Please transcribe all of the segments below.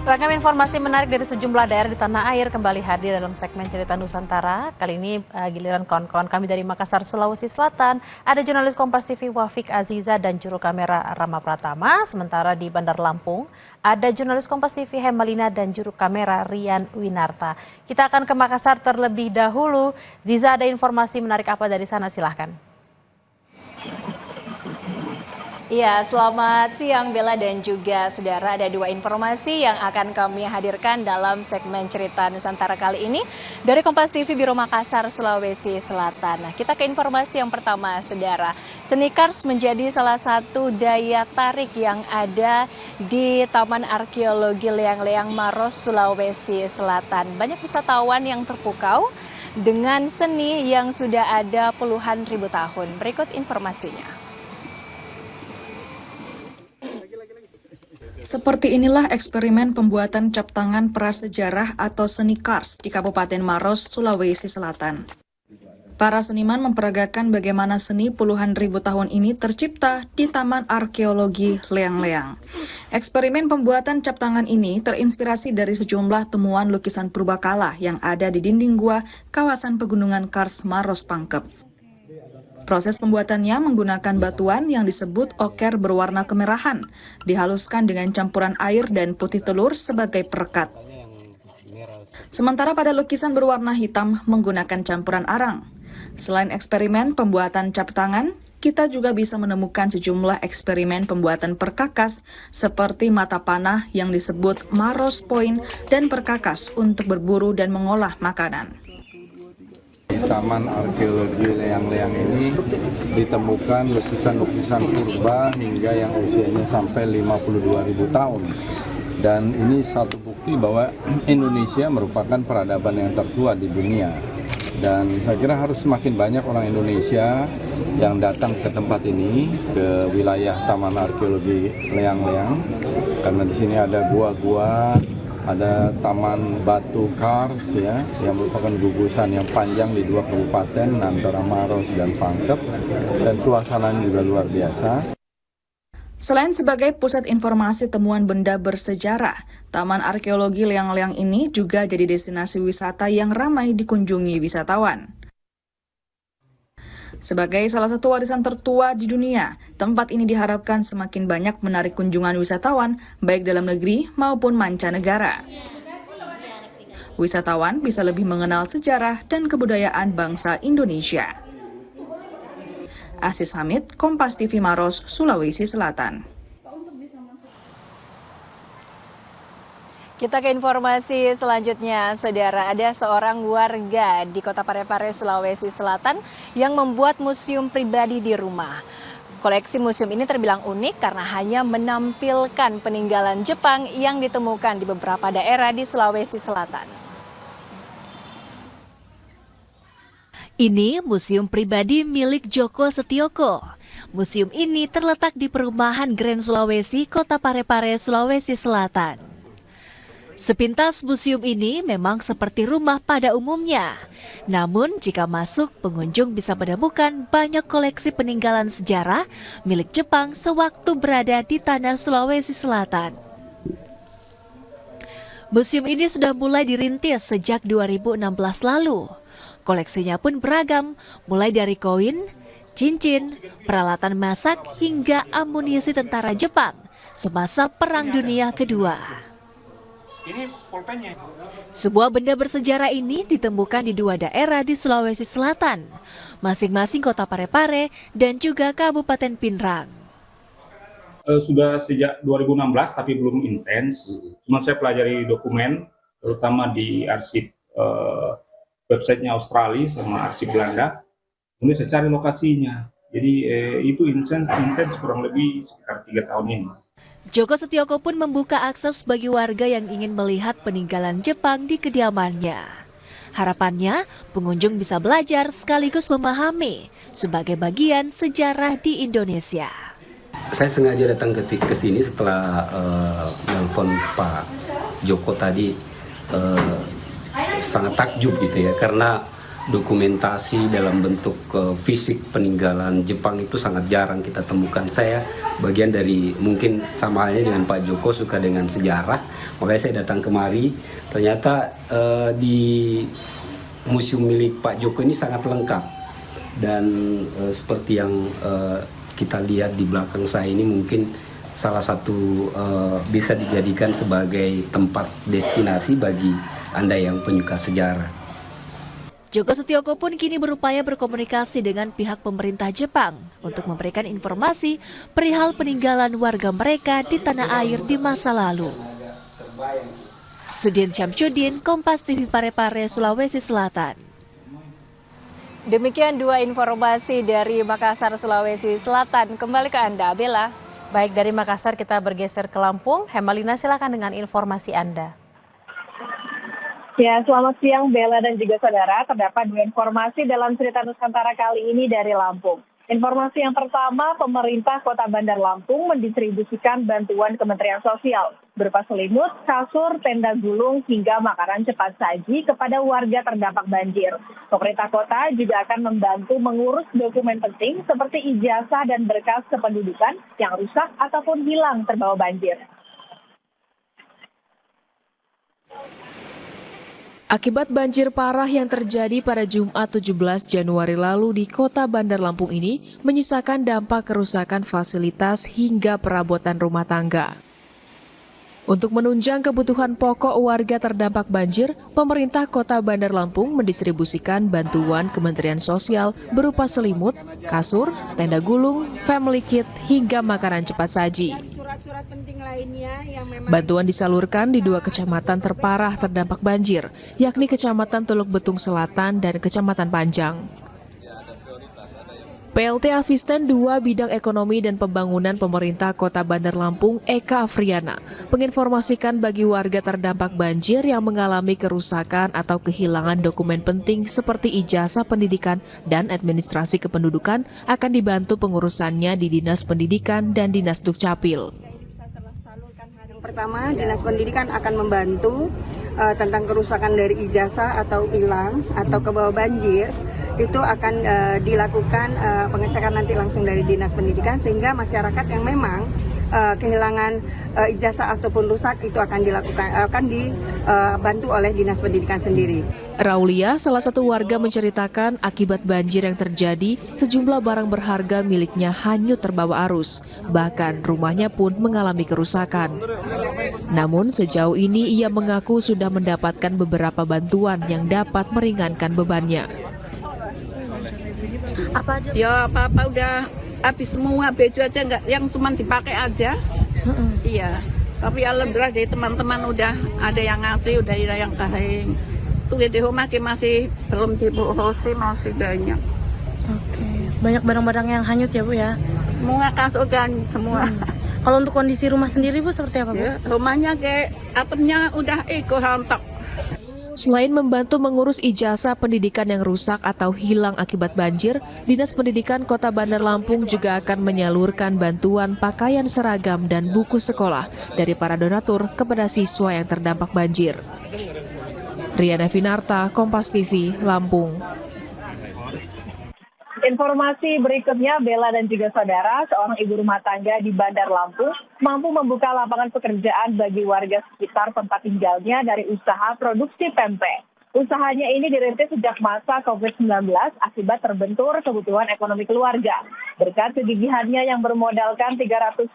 Ragam informasi menarik dari sejumlah daerah di tanah air kembali hadir dalam segmen Cerita Nusantara. Kali ini giliran kawan-kawan kami dari Makassar, Sulawesi Selatan. Ada jurnalis Kompas TV Wafik Aziza dan juru kamera Rama Pratama. Sementara di Bandar Lampung ada jurnalis Kompas TV Hemalina dan juru kamera Rian Winarta. Kita akan ke Makassar terlebih dahulu. Ziza, ada informasi menarik apa dari sana? Silahkan. Ya, selamat siang Bella dan juga saudara. Ada dua informasi yang akan kami hadirkan dalam segmen Cerita Nusantara kali ini dari Kompas TV Biro Makassar, Sulawesi Selatan. Nah, kita ke informasi yang pertama, saudara. Seni Kars menjadi salah satu daya tarik yang ada di Taman Arkeologi Leang-Leang Maros, Sulawesi Selatan. Banyak wisatawan yang terpukau dengan seni yang sudah ada puluhan ribu tahun. Berikut informasinya. Seperti inilah eksperimen pembuatan cap tangan prasejarah atau seni Kars di Kabupaten Maros, Sulawesi Selatan. Para seniman memperagakan bagaimana seni puluhan ribu tahun ini tercipta di Taman Arkeologi Leang-Leang. Eksperimen pembuatan cap tangan ini terinspirasi dari sejumlah temuan lukisan purbakala yang ada di dinding gua kawasan pegunungan Kars Maros Pangkep. Proses pembuatannya menggunakan batuan yang disebut oker berwarna kemerahan, dihaluskan dengan campuran air dan putih telur sebagai perekat. Sementara pada lukisan berwarna hitam menggunakan campuran arang. Selain eksperimen pembuatan cap tangan, kita juga bisa menemukan sejumlah eksperimen pembuatan perkakas seperti mata panah yang disebut Maros Point dan perkakas untuk berburu dan mengolah makanan. Di Taman Arkeologi Leang-Leang ini ditemukan lukisan-lukisan purba hingga yang usianya sampai 52.000 tahun. Dan ini satu bukti bahwa Indonesia merupakan peradaban yang tertua di dunia. Dan saya kira harus semakin banyak orang Indonesia yang datang ke tempat ini, ke wilayah Taman Arkeologi Leang-Leang, karena di sini ada gua-gua, ada Taman Batu Kars ya, yang merupakan gugusan yang panjang di dua kabupaten antara Maros dan Pangkep, dan suasananya juga luar biasa. Selain sebagai pusat informasi temuan benda bersejarah, Taman Arkeologi Leang-Leang ini juga jadi destinasi wisata yang ramai dikunjungi wisatawan. Sebagai salah satu warisan tertua di dunia, tempat ini diharapkan semakin banyak menarik kunjungan wisatawan, baik dalam negeri maupun mancanegara. Wisatawan bisa lebih mengenal sejarah dan kebudayaan bangsa Indonesia. Asis Hamid, Kompas TV Maros, Sulawesi Selatan. Kita ke informasi selanjutnya, saudara. Ada seorang warga di Kota Parepare, Sulawesi Selatan yang membuat museum pribadi di rumah. Koleksi museum ini terbilang unik karena hanya menampilkan peninggalan Jepang yang ditemukan di beberapa daerah di Sulawesi Selatan. Ini museum pribadi milik Joko Setioko. Museum ini terletak di perumahan Grand Sulawesi, Kota Parepare, Sulawesi Selatan. Sepintas museum ini memang seperti rumah pada umumnya. Namun jika masuk, pengunjung bisa menemukan banyak koleksi peninggalan sejarah milik Jepang sewaktu berada di tanah Sulawesi Selatan. Museum ini sudah mulai dirintis sejak 2016 lalu. Koleksinya pun beragam, mulai dari koin, cincin, peralatan masak, hingga amunisi tentara Jepang semasa Perang Dunia Kedua. Ini pulpennya. Sebuah benda bersejarah ini ditemukan di dua daerah di Sulawesi Selatan, masing-masing Kota Parepare dan juga Kabupaten Pinrang. Sudah sejak 2016 tapi belum intens. Cuma saya pelajari dokumen, terutama di arsip websitenya Australia sama arsip Belanda. Kemudian saya cari lokasinya. Jadi itu intens kurang lebih sekitar 3 tahun ini. Joko Setioko pun membuka akses bagi warga yang ingin melihat peninggalan Jepang di kediamannya. Harapannya, pengunjung bisa belajar sekaligus memahami sebagai bagian sejarah di Indonesia. Saya sengaja datang ke sini setelah nelfon Pak Joko tadi, sangat takjub gitu ya, karena dokumentasi dalam bentuk fisik peninggalan Jepang itu sangat jarang kita temukan. Saya bagian dari, mungkin sama halnya dengan Pak Joko, suka dengan sejarah, makanya saya datang kemari. Ternyata di museum milik Pak Joko ini sangat lengkap, dan seperti yang kita lihat di belakang saya ini mungkin salah satu bisa dijadikan sebagai tempat destinasi bagi Anda yang penyuka sejarah. Joko Setioko pun kini berupaya berkomunikasi dengan pihak pemerintah Jepang untuk memberikan informasi perihal peninggalan warga mereka di tanah air di masa lalu. Sudin Syamsuddin, Kompas TV Parepare, Sulawesi Selatan. Demikian dua informasi dari Makassar, Sulawesi Selatan. Kembali ke Anda, Bella. Baik, dari Makassar kita bergeser ke Lampung. Hemalina, silakan dengan informasi Anda. Ya, selamat siang Bella dan juga saudara. Terdapat dua informasi dalam cerita Nusantara kali ini dari Lampung. Informasi yang pertama, pemerintah Kota Bandar Lampung mendistribusikan bantuan Kementerian Sosial berupa selimut, kasur, tenda gulung, hingga makanan cepat saji kepada warga terdampak banjir. Pemerintah kota juga akan membantu mengurus dokumen penting seperti ijazah dan berkas kependudukan yang rusak ataupun hilang terbawa banjir. Akibat banjir parah yang terjadi pada Jumat 17 Januari lalu di Kota Bandar Lampung ini menyisakan dampak kerusakan fasilitas hingga perabotan rumah tangga. Untuk menunjang kebutuhan pokok warga terdampak banjir, pemerintah Kota Bandar Lampung mendistribusikan bantuan Kementerian Sosial berupa selimut, kasur, tenda gulung, family kit, hingga makanan cepat saji. Bantuan disalurkan di dua kecamatan terparah terdampak banjir, yakni Kecamatan Teluk Betung Selatan dan Kecamatan Panjang. PLT Asisten 2 Bidang Ekonomi dan Pembangunan Pemerintah Kota Bandar Lampung, Eka Afriana, menginformasikan bagi warga terdampak banjir yang mengalami kerusakan atau kehilangan dokumen penting seperti ijazah pendidikan dan administrasi kependudukan akan dibantu pengurusannya di Dinas Pendidikan dan Dinas Dukcapil. Pertama, Dinas Pendidikan akan membantu tentang kerusakan dari ijazah atau hilang atau ke bawah banjir. Itu akan dilakukan pengecekan nanti langsung dari Dinas Pendidikan, sehingga masyarakat yang memang kehilangan ijazah ataupun rusak itu akan dibantu oleh Dinas Pendidikan sendiri. Raulia, salah satu warga, menceritakan akibat banjir yang terjadi, sejumlah barang berharga miliknya hanyut terbawa arus. Bahkan rumahnya pun mengalami kerusakan. Namun sejauh ini ia mengaku sudah mendapatkan beberapa bantuan yang dapat meringankan bebannya. Apa aja? Ya apa-apa udah habis semua, baju aja enggak yang cuma dipakai aja. Iya. Tapi alhamdulillah dari teman-teman udah ada yang ngasih, udah ada yang kahing. Tuh di rumah masih belum diburusi, masih banyak. Oke. Banyak barang-barang yang hanyut ya Bu ya? Semua kasur dan semua. Kalau untuk kondisi rumah sendiri Bu seperti apa Bu? Ya, rumahnya kayak atapnya udah rontok. Selain membantu mengurus ijazah pendidikan yang rusak atau hilang akibat banjir, Dinas Pendidikan Kota Bandar Lampung juga akan menyalurkan bantuan pakaian seragam dan buku sekolah dari para donatur kepada siswa yang terdampak banjir. Riana Finarta, Kompas TV, Lampung. Informasi berikutnya, Bella dan juga saudara, seorang ibu rumah tangga di Bandar Lampung mampu membuka lapangan pekerjaan bagi warga sekitar tempat tinggalnya dari usaha produksi pempek. Usahanya ini dirintis sejak masa COVID-19 akibat terbentur kebutuhan ekonomi keluarga. Berkat kegigihannya yang bermodalkan Rp300.000,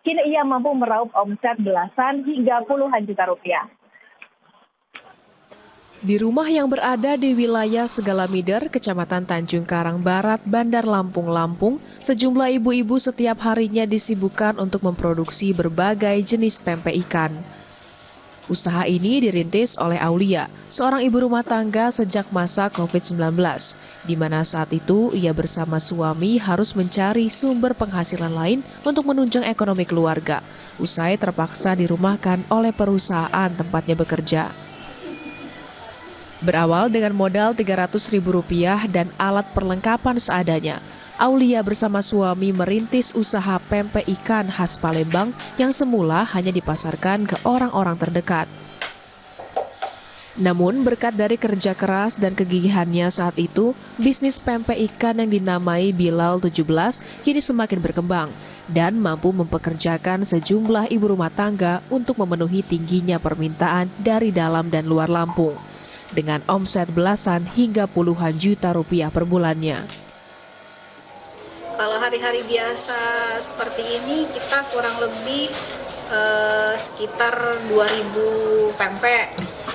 kini ia mampu meraup omset belasan hingga puluhan juta rupiah. Di rumah yang berada di wilayah Segalamider, Kecamatan Tanjung Karang Barat, Bandar Lampung, Lampung, sejumlah ibu-ibu setiap harinya disibukkan untuk memproduksi berbagai jenis pempek ikan. Usaha ini dirintis oleh Aulia, seorang ibu rumah tangga sejak masa COVID-19, di mana saat itu ia bersama suami harus mencari sumber penghasilan lain untuk menunjang ekonomi keluarga. Usai terpaksa dirumahkan oleh perusahaan tempatnya bekerja. Berawal dengan modal Rp300.000 dan alat perlengkapan seadanya, Aulia bersama suami merintis usaha pempek ikan khas Palembang yang semula hanya dipasarkan ke orang-orang terdekat. Namun berkat dari kerja keras dan kegigihannya saat itu, bisnis pempek ikan yang dinamai Bilal 17 kini semakin berkembang dan mampu mempekerjakan sejumlah ibu rumah tangga untuk memenuhi tingginya permintaan dari dalam dan luar Lampung, dengan omset belasan hingga puluhan juta rupiah per bulannya. Kalau hari-hari biasa seperti ini kita kurang lebih sekitar 2.000 pempek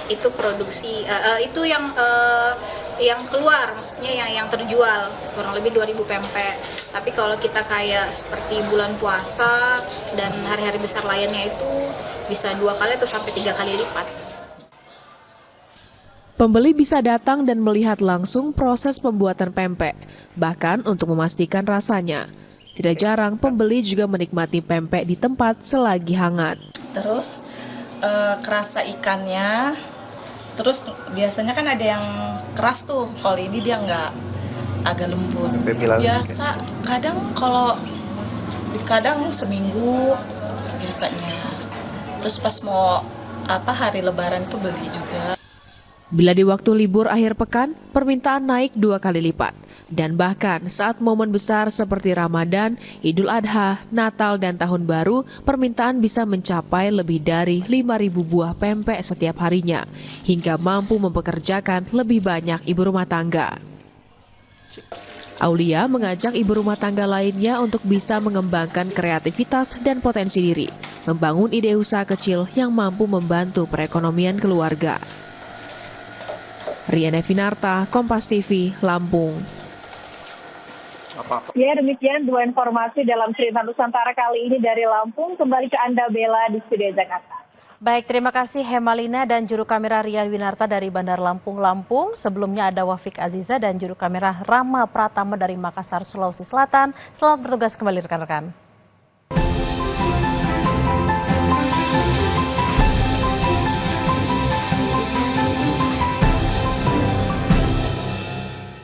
itu produksi, itu yang keluar, maksudnya yang terjual kurang lebih 2.000 pempek. Tapi kalau kita kayak seperti bulan puasa dan hari-hari besar lainnya itu bisa 2 kali atau sampai 3 kali lipat. Pembeli bisa datang dan melihat langsung proses pembuatan pempek, bahkan untuk memastikan rasanya. Tidak jarang pembeli juga menikmati pempek di tempat selagi hangat. Terus kerasa ikannya, terus biasanya kan ada yang keras tuh, kalau ini dia nggak, agak lembut. Biasa kadang seminggu biasanya. Terus pas mau hari Lebaran tuh beli juga. Bila di waktu libur akhir pekan, permintaan naik 2 kali lipat. Dan bahkan saat momen besar seperti Ramadan, Idul Adha, Natal, dan Tahun Baru, permintaan bisa mencapai lebih dari 5.000 buah pempek setiap harinya, hingga mampu mempekerjakan lebih banyak ibu rumah tangga. Aulia mengajak ibu rumah tangga lainnya untuk bisa mengembangkan kreativitas dan potensi diri, membangun ide usaha kecil yang mampu membantu perekonomian keluarga. Riana Finarta, Kompas TV, Lampung. Ya, demikian 2 informasi dalam Cerita Nusantara kali ini dari Lampung. Kembali ke Anda, Bella, di studio Jakarta. Baik, terima kasih Hemalina dan juru kamera Rian Winarta dari Bandar Lampung, Lampung. Sebelumnya ada Wafik Aziza dan juru kamera Rama Pratama dari Makassar, Sulawesi Selatan. Selamat bertugas kembali rekan-rekan.